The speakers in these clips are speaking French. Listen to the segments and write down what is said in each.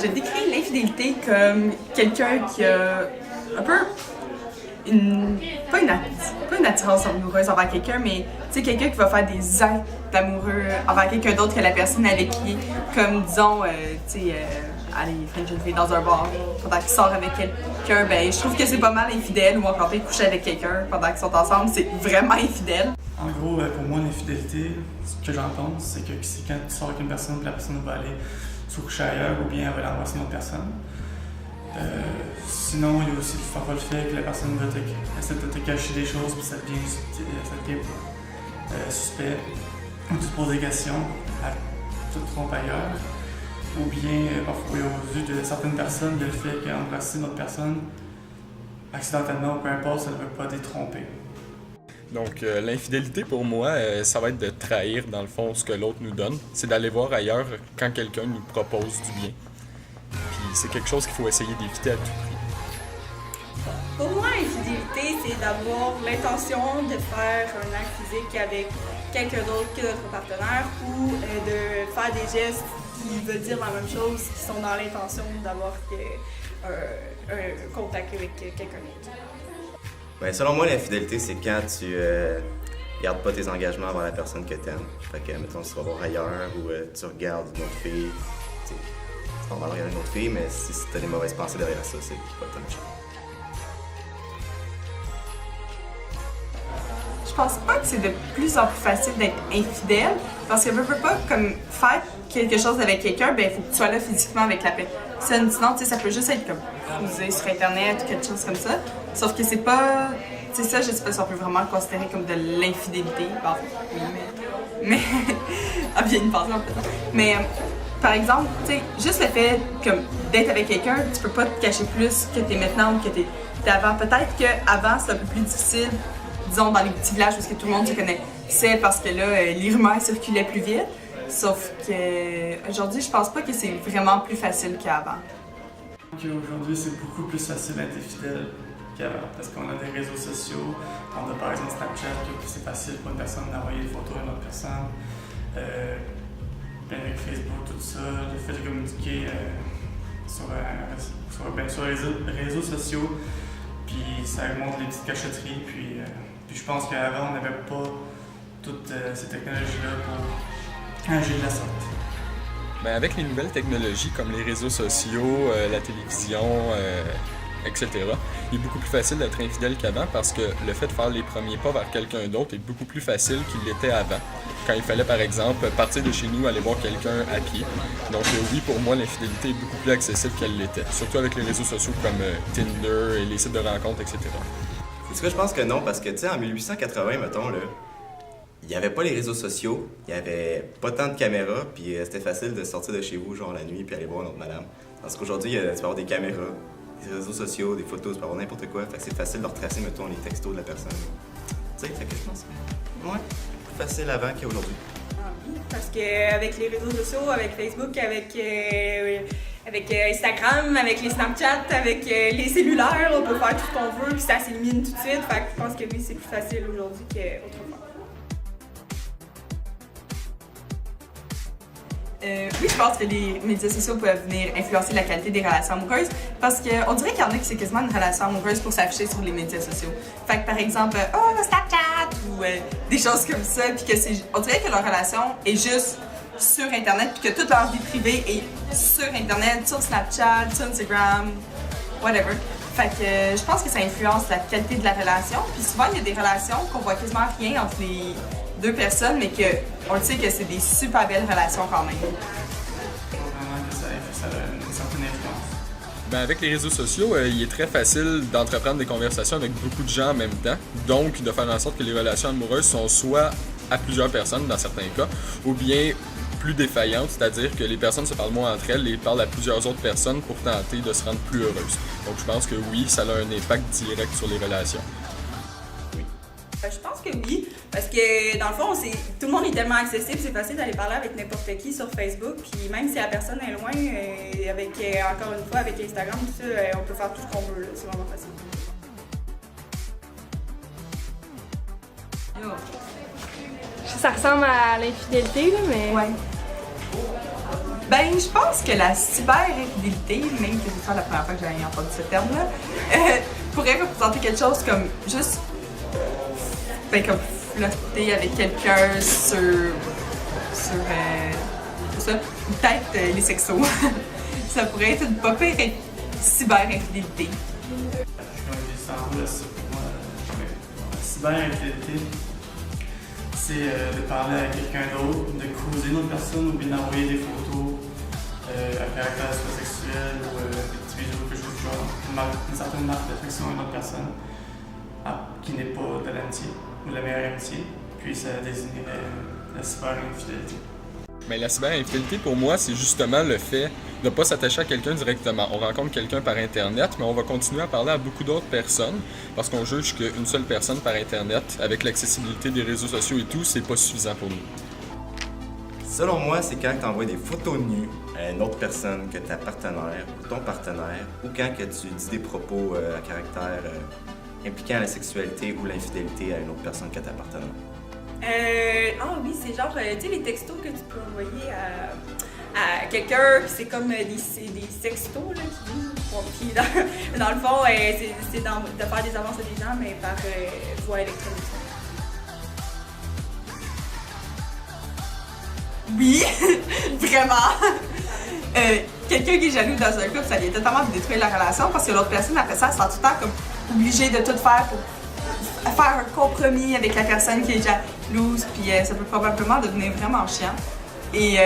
je décris l'infidélité comme quelqu'un qui a un peu pas une attirance amoureuse envers quelqu'un, mais quelqu'un qui va faire des actes d'amoureux envers quelqu'un d'autre que la personne avec qui, comme disons, aller faire une fille dans un bar pendant qu'il sort avec quelqu'un, ben je trouve que c'est pas mal infidèle, ou encore coucher avec quelqu'un pendant qu'ils sont ensemble, c'est vraiment infidèle. En gros, pour moi, l'infidélité, ce que j'en pense, c'est que c'est quand tu sors avec une personne, la personne va aller se coucher ailleurs ou bien elle va embrasser une autre personne. Sinon, il y a aussi parfois le fait que la personne va essayer de te cacher des choses, puis ça devient suspect. Ou tu te poses des questions, tu te trompes ailleurs. Ou bien, parfois, aux yeux de certaines personnes, il y a le fait qu'embrasser une autre personne, accidentellement ou peu importe, ça ne veut pas détromper. Donc, l'infidélité pour moi, ça va être de trahir dans le fond ce que l'autre nous donne. C'est d'aller voir ailleurs quand quelqu'un nous propose du bien. Puis c'est quelque chose qu'il faut essayer d'éviter à tout prix. Pour moi, l'infidélité, c'est d'avoir l'intention de faire un acte physique avec quelqu'un d'autre que notre partenaire ou de faire des gestes qui veulent dire la même chose, qui sont dans l'intention d'avoir un contact avec quelqu'un d'autre. Ben, selon moi, l'infidélité, c'est quand tu gardes pas tes engagements envers la personne que t'aimes. Fait que, mettons, tu vas voir ailleurs ou tu regardes une autre fille. C'est normal de regarder une autre fille, mais si t'as des mauvaises pensées derrière ça, c'est pas ton chance. Je pense pas que c'est de plus en plus facile d'être infidèle, parce que veux pas comme faire quelque chose avec quelqu'un, ben il faut que tu sois là physiquement avec la personne. Sinon, ça peut juste être comme cruiser sur Internet ou quelque chose comme ça. Sauf que c'est pas, ça, je sais pas si on peut vraiment le considérer comme de l'infidélité. Bon, oui, mais ah, bien une pensée en fait. Mais par exemple, juste le fait comme d'être avec quelqu'un, tu peux pas te cacher plus que t'es maintenant ou que t'es avant. Peut-être qu'avant, c'est un peu plus difficile, disons, dans les petits villages où tout le monde se connaissait parce que là, les rumeurs circulaient plus vite. Sauf qu'aujourd'hui, je pense pas que c'est vraiment plus facile qu'avant. Aujourd'hui, c'est beaucoup plus facile d'être fidèle qu'avant parce qu'on a des réseaux sociaux. On a par exemple Snapchat, que c'est facile pour une personne d'envoyer des photos à une autre personne. Avec Facebook, tout ça, le fait de communiquer sur les réseaux sociaux, puis ça montre les petites cachotteries. Puis je pense qu'avant, on n'avait pas toutes ces technologies-là pour agir de la sorte. Ben avec les nouvelles technologies comme les réseaux sociaux, la télévision, etc., il est beaucoup plus facile d'être infidèle qu'avant parce que le fait de faire les premiers pas vers quelqu'un d'autre est beaucoup plus facile qu'il l'était avant. Quand il fallait, par exemple, partir de chez nous, aller voir quelqu'un à pied. Donc oui, pour moi, l'infidélité est beaucoup plus accessible qu'elle l'était, surtout avec les réseaux sociaux comme Tinder et les sites de rencontres, etc. C'est ce que je pense que non, parce que, tu sais, en 1880, mettons, là, il n'y avait pas les réseaux sociaux, il n'y avait pas tant de caméras, puis c'était facile de sortir de chez vous, genre la nuit, puis aller voir une autre madame. Parce qu'aujourd'hui, tu peux avoir des caméras, des réseaux sociaux, des photos, tu peux avoir n'importe quoi, fait que c'est facile de retracer, mettons, les textos de la personne. Tu sais, fait que je pense que, ouais, plus facile avant qu'aujourd'hui. Ah oui, parce qu'avec les réseaux sociaux, avec Facebook, avec Instagram, avec les Snapchat, avec les cellulaires, on peut faire tout ce qu'on veut, puis ça s'élimine tout de suite, fait que je pense que oui, c'est plus facile aujourd'hui qu'autrefois. Oui, je pense que les médias sociaux peuvent venir influencer la qualité des relations amoureuses parce qu'on dirait qu'il y en a qui c'est quasiment une relation amoureuse pour s'afficher sur les médias sociaux. Fait que par exemple, Snapchat ou des choses comme ça, puis que on dirait que leur relation est juste sur Internet, puis que toute leur vie privée est sur Internet, sur Snapchat, sur Instagram, whatever. Fait que je pense que ça influence la qualité de la relation. Puis souvent, il y a des relations qu'on voit quasiment rien entre les deux personnes, mais on le sait que c'est des super belles relations quand même. Je pense vraiment que ça a une certaine influence. Ben avec les réseaux sociaux, il est très facile d'entreprendre des conversations avec beaucoup de gens en même temps. Donc, de faire en sorte que les relations amoureuses sont soit à plusieurs personnes dans certains cas, ou bien plus défaillantes, c'est-à-dire que les personnes se parlent moins entre elles et parlent à plusieurs autres personnes pour tenter de se rendre plus heureuses. Donc, je pense que oui, ça a un impact direct sur les relations. Je pense que oui, parce que dans le fond, tout le monde est tellement accessible, c'est facile d'aller parler avec n'importe qui sur Facebook, puis même si la personne est loin, encore une fois, avec Instagram, tout ça, on peut faire tout ce qu'on veut, là. C'est vraiment facile. Ça ressemble à l'infidélité, là, mais... Ouais. Ben, je pense que la cyber-infidélité, même que c'est ça la première fois que j'ai entendu ce terme-là, pourrait représenter quelque chose comme juste, ben, comme flirter avec quelqu'un sur ça, ou peut-être les sexos. Ça pourrait être une pas pire cyber-infidélité. Comme j'ai senti là, ça pour moi. La cyber-infidélité, c'est de parler à quelqu'un d'autre, de cruiser une autre personne ou bien d'envoyer des photos à caractère soit sexuel ou des petits vidéos, quelque chose du genre, une certaine marque d'affection à une autre personne qui n'est pas de l'amitié ou de la meilleure amitié, puis ça désignerait la cyber-infidélité. Mais la cyber-infidélité, pour moi, c'est justement le fait de ne pas s'attacher à quelqu'un directement. On rencontre quelqu'un par Internet, mais on va continuer à parler à beaucoup d'autres personnes parce qu'on juge qu'une seule personne par Internet, avec l'accessibilité des réseaux sociaux et tout, c'est pas suffisant pour nous. Selon moi, c'est quand tu envoies des photos nues à une autre personne que ta partenaire ou ton partenaire, ou quand que tu dis des propos à caractère impliquant la sexualité ou l'infidélité à une autre personne que ta partenaire. Ah oui, c'est genre, tu sais, les textos que tu peux envoyer à quelqu'un, puis c'est comme des sextos là, qui dans le fond, c'est de faire des avances à des gens, mais par voie électronique. Oui, vraiment. Quelqu'un qui est jaloux dans un couple, ça vient totalement détruire la relation parce que l'autre personne, après ça, elle se sent tout le temps comme obligée de tout faire pour faire un compromis avec la personne qui est jalouse, puis ça peut probablement devenir vraiment chiant. Et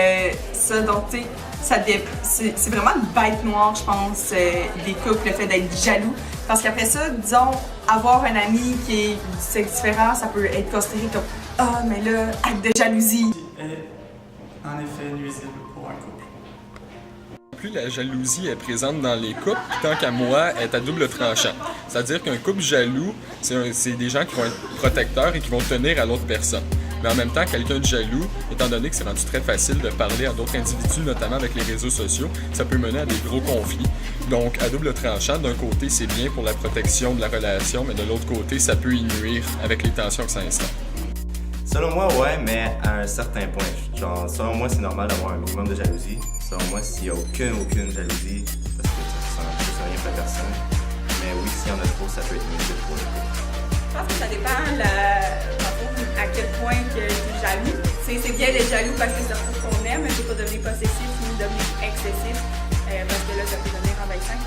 ça, donc, tu sais, c'est vraiment une bête noire, je pense, des couples, le fait d'être jaloux. Parce qu'après ça, disons, avoir un ami qui est du sexe différent, ça peut être considéré comme « Ah, mais là, acte de jalousie ». Est en effet nuisible pour un couple. Plus la jalousie est présente dans les couples, tant qu'à moi, elle est à double tranchant. C'est-à-dire qu'un couple jaloux, c'est des gens qui vont être protecteurs et qui vont tenir à l'autre personne. Mais en même temps, quelqu'un de jaloux, étant donné que c'est rendu très facile de parler à d'autres individus, notamment avec les réseaux sociaux, ça peut mener à des gros conflits. Donc, à double tranchant, d'un côté, c'est bien pour la protection de la relation, mais de l'autre côté, ça peut y nuire avec les tensions que ça installe. Selon moi, ouais, mais à un certain point. Genre, selon moi, c'est normal d'avoir un minimum de jalousie. Selon moi, s'il n'y a aucune jalousie, parce que ça n'empêche rien pour la personne. Mais oui, s'il y en a trop, ça peut être nuisible pour le couple. Je pense que ça dépend à quel point tu es jaloux. C'est bien d'être jaloux parce que ça prouve qu'on aime, mais c'est pas devenir possessif ni devenir excessif. Parce que là, ça peut devenir envahissant.